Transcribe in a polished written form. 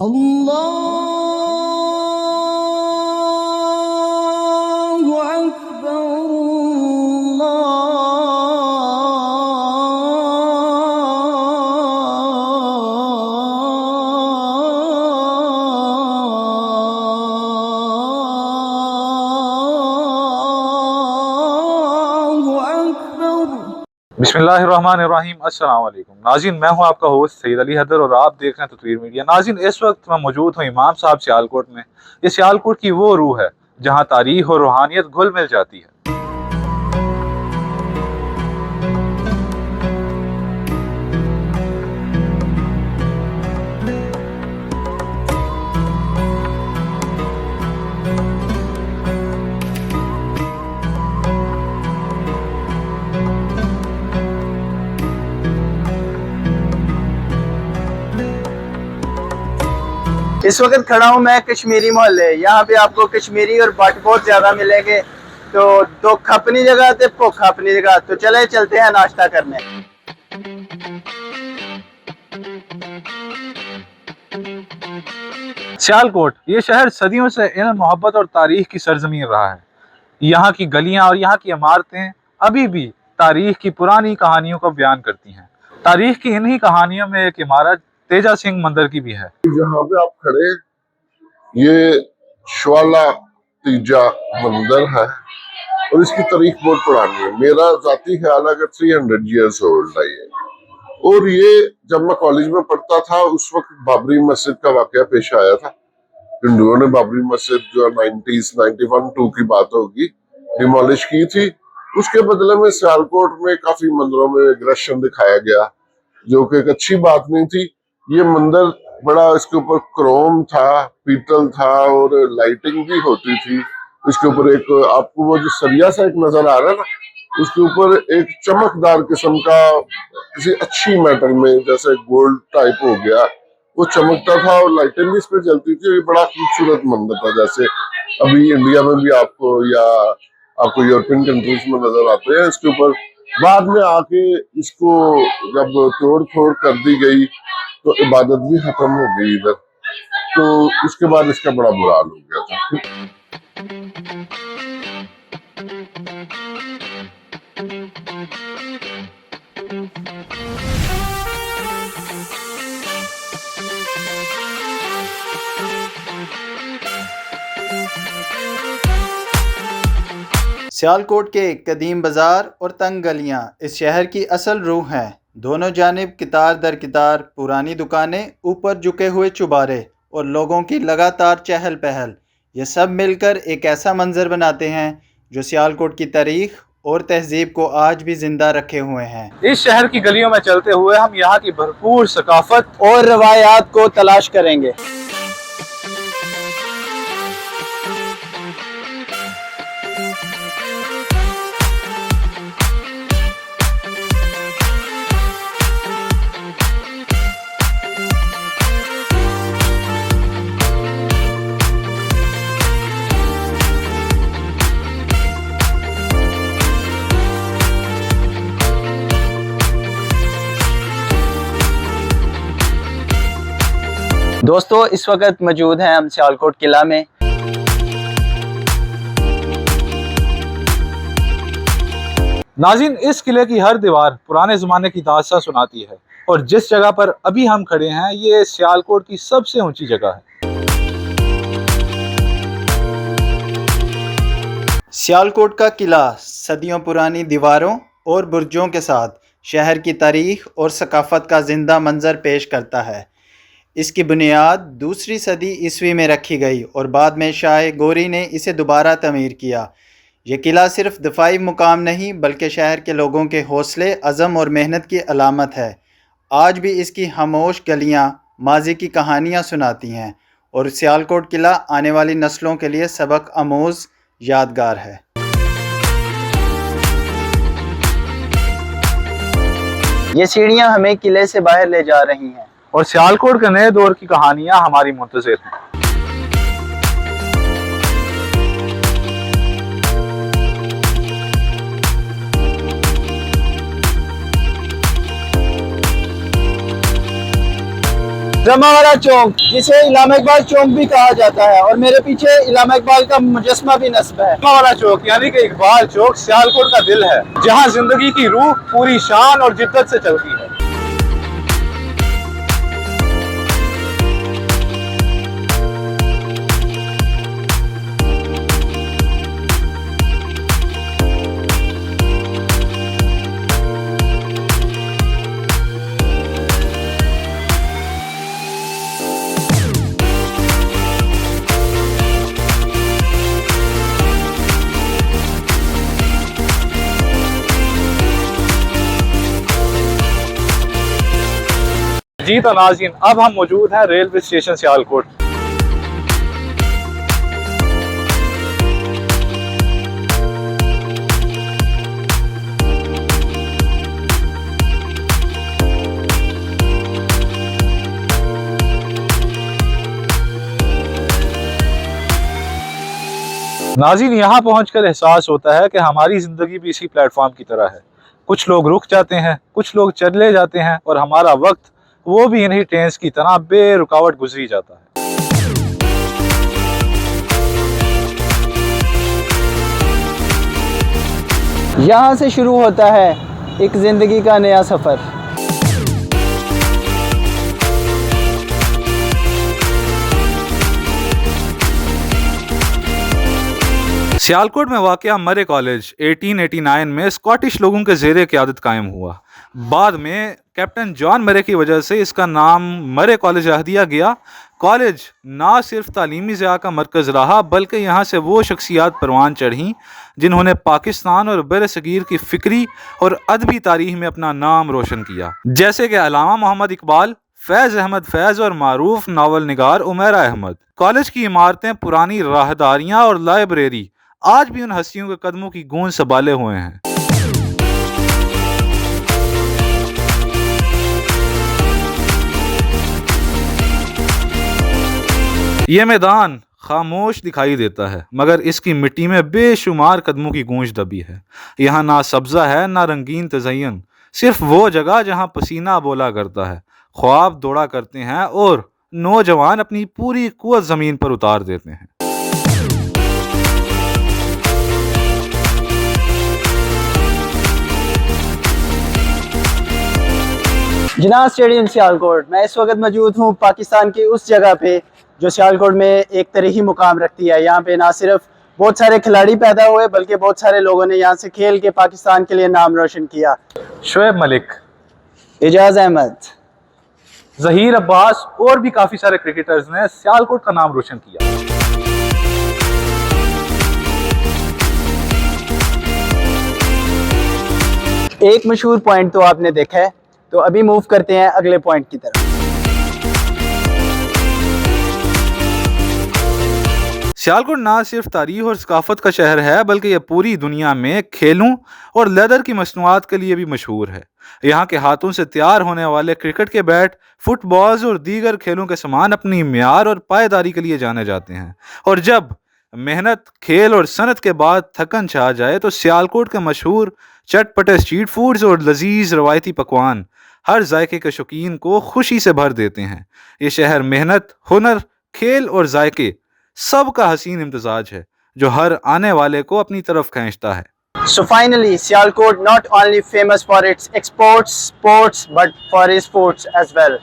अल्लाहु अकबर। अल्लाहु अकबर। बिस्मिल्लाहिर्रहमानिर्रहीम। अस्सलाम वालेकुम नाज़रीन, मैं हूं आपका होस्ट सईद अली हैदर और आप देख रहे हैं तस्वीर मीडिया। नाज़रीन, इस वक्त मैं मौजूद हूं इमाम साहब सियालकोट में। ये सियालकोट की वो रूह है जहां तारीख और रूहानियत घुल मिल जाती है। इस वक्त खड़ा हूँ मैं कश्मीरी मोहल्ले। यहाँ पे आपको कश्मीरी और भट्ट बहुत ज्यादा मिलेंगे। तो दुख अपनी जगह ते भुख अपनी जगह। तो चले चलते हैं नाश्ता करने। सियालकोट ये शहर सदियों से इल्म, मोहब्बत और तारीख की सरजमीन रहा है। यहाँ की गलियां और यहाँ की इमारतें अभी भी तारीख की पुरानी कहानियों को बयान करती हैं। तारीख की इन्हीं कहानियों में एक इमारत तेजा सिंह मंदिर की भी है। जहाँ पे आप खड़े, ये श्वाला तीजा मंदिर है और इसकी तारीख बहुत पुरानी है। मेरा जाती ख्याल है कि 300 ईयर्स ओल्ड है ये। और ये जब मैं कॉलेज में पढ़ता था उस वक्त बाबरी मस्जिद का वाकया पेश आया था। हिंदुओं ने बाबरी मस्जिद जो 91-2 की बात होगी डिमोलिश की थी। उसके बदले में सियालकोट में काफी मंदिरों में एग्रेशन दिखाया गया, जो कि एक अच्छी बात नहीं थी। ये मंदिर बड़ा, इसके ऊपर क्रोम था, पीतल था और लाइटिंग भी होती थी। इसके ऊपर एक आपको वो जो सरिया सा एक नजर आ रहा है ना, उसके ऊपर एक चमकदार किस्म का किसी अच्छी मेटल में जैसे गोल्ड टाइप हो गया, वो चमकता था और लाइटें भी इस पे जलती थी। ये बड़ा खूबसूरत मंदिर था, जैसे अभी इंडिया में भी आपको या आपको यूरोपियन कंट्रीज में नजर आते हैं। इसके ऊपर बाद में आके इसको जब तोड़ फोड़ कर दी गई तो इबादत भी खत्म हो गई इधर। तो उसके बाद इसका बड़ा बुरा हाल हो गया था। सियालकोट के कदीम बाजार और तंग गलियाँ इस शहर की असल रूह हैं। दोनों जानिब कितार दर कितार पुरानी दुकानें, ऊपर झुके हुए चुबारे और लोगों की लगातार चहल पहल, ये सब मिलकर एक ऐसा मंजर बनाते हैं जो सियालकोट की तारीख और तहजीब को आज भी जिंदा रखे हुए हैं। इस शहर की गलियों में चलते हुए हम यहाँ की भरपूर सकाफत और रवायात को तलाश करेंगे। दोस्तों, इस वक्त मौजूद हैं हम सियालकोट किला में। नाज़रीन, इस किले की हर दीवार पुराने ज़माने की दास्तां सुनाती है और जिस जगह पर अभी हम खड़े हैं ये सियालकोट की सबसे ऊंची जगह है। सियालकोट का किला सदियों पुरानी दीवारों और बुर्जों के साथ शहर की तारीख और सकाफत का जिंदा मंजर पेश करता है। इसकी बुनियाद दूसरी सदी ईस्वी में रखी गई और बाद में शाह गोरी ने इसे दोबारा तमीर किया। यह किला सिर्फ दफाई मुकाम नहीं बल्कि शहर के लोगों के हौसले, अज़म और मेहनत की अलामत है। आज भी इसकी खामोश गलियां माजी की कहानियां सुनाती हैं और सियालकोट किला आने वाली नस्लों के लिए सबक आमूज़ यादगार है। ये सीढ़ियां हमें किले से बाहर ले जा रही हैं और सियालकोट के नए दौर की कहानियां हमारी मुंतज़िर हैं। जमावाला चौक, जिसे इलामा इकबाल चौक भी कहा जाता है, और मेरे पीछे इलामा इकबाल का मुजस्मा भी नस्ब है। वाला चौक यानी कि इकबाल चौक सियालकोट का दिल है, जहां जिंदगी की रूह पूरी शान और जिद्दत से चलती है। जी तो नाज़रीन, अब हम मौजूद हैं रेलवे स्टेशन सियालकोट। नाज़रीन, यहाँ पहुँचकर एहसास होता है कि हमारी ज़िंदगी भी इसी प्लेटफॉर्म की तरह है। कुछ लोग रुक जाते हैं, कुछ लोग चले जाते हैं, और हमारा वक्त वो भी इन्हीं ट्रेन की तरह बेरुकावट गुजरी जाता है। यहाँ से शुरू होता है एक जिंदगी का नया सफर। सियालकोट में वाक़या मरे कॉलेज 1889 में स्कॉटिश लोगों के ज़ेरे क़यादत कायम हुआ। बाद में कैप्टन जॉन मरे की वजह से इसका नाम मरे कॉलेज रख दिया गया। कॉलेज ना सिर्फ तालीमी ज़िया का मरकज़ रहा, बल्कि यहाँ से वो शख्सियात परवान चढ़ीं जिन्होंने पाकिस्तान और बर-ए-सगीर की फ़िक्री और अदबी तारीख़ में अपना नाम रोशन किया, जैसे कि अल्लामा मोहम्मद इकबाल, फैज़ अहमद फैज़ और मारूफ नावल निगार उमैरा अहमद। कॉलेज की इमारतें, पुरानी राहदारियाँ और लाइब्रेरी आज भी उन हस्तियों के कदमों की गूंज संभाले हुए हैं। ये मैदान खामोश दिखाई देता है, मगर इसकी मिट्टी में बेशुमार कदमों की गूंज दबी है। यहाँ ना सब्ज़ा है, ना रंगीन तज़य्युन, सिर्फ वो जगह जहाँ पसीना बोला करता है, ख्वाब दौड़ा करते हैं और नौजवान अपनी पूरी कुव्वत ज़मीन पर उतार देते हैं। जिनाह स्टेडियम सियालकोट। मैं इस वक्त मौजूद हूँ पाकिस्तान की उस जगह पे जो सियालकोट में एक तरीही मुकाम रखती है। यहाँ पे ना सिर्फ बहुत सारे खिलाड़ी पैदा हुए, बल्कि बहुत सारे लोगों ने यहाँ से खेल के पाकिस्तान के लिए नाम रोशन किया। शोएब मलिक, एजाज अहमद, ज़हीर अब्बास और भी काफ़ी सारे क्रिकेटर्स ने सियालकोट का नाम रोशन किया। एक मशहूर पॉइंट तो आपने देखा है, तो अभी मूव करते हैं अगले पॉइंट की तरफ। सियालकोट ना सिर्फ तारीख और सकाफत का शहर है, बल्कि यह पूरी दुनिया में खेलों और लेदर की मसनूआत के लिए भी मशहूर है। यहाँ के हाथों से तैयार होने वाले क्रिकेट के बैट, फुटबॉल्स और दीगर खेलों के सामान अपनी म्यार और पायदारी के लिए जाने जाते हैं। और जब मेहनत, खेल और सनत के बाद थकन छा जाए, तो सियालकोट के मशहूर चटपटे स्ट्रीट फूड्स और लजीज रवायती पकवान हर जायके के शौकीन को खुशी से भर देते हैं। ये शहर मेहनत, हुनर, खेल और जायके सब का हसीन इम्तिजाज है, जो हर आने वाले को अपनी तरफ खींचता है। So finally, Sialkot not only famous for its exports, sports, but for its sports as well.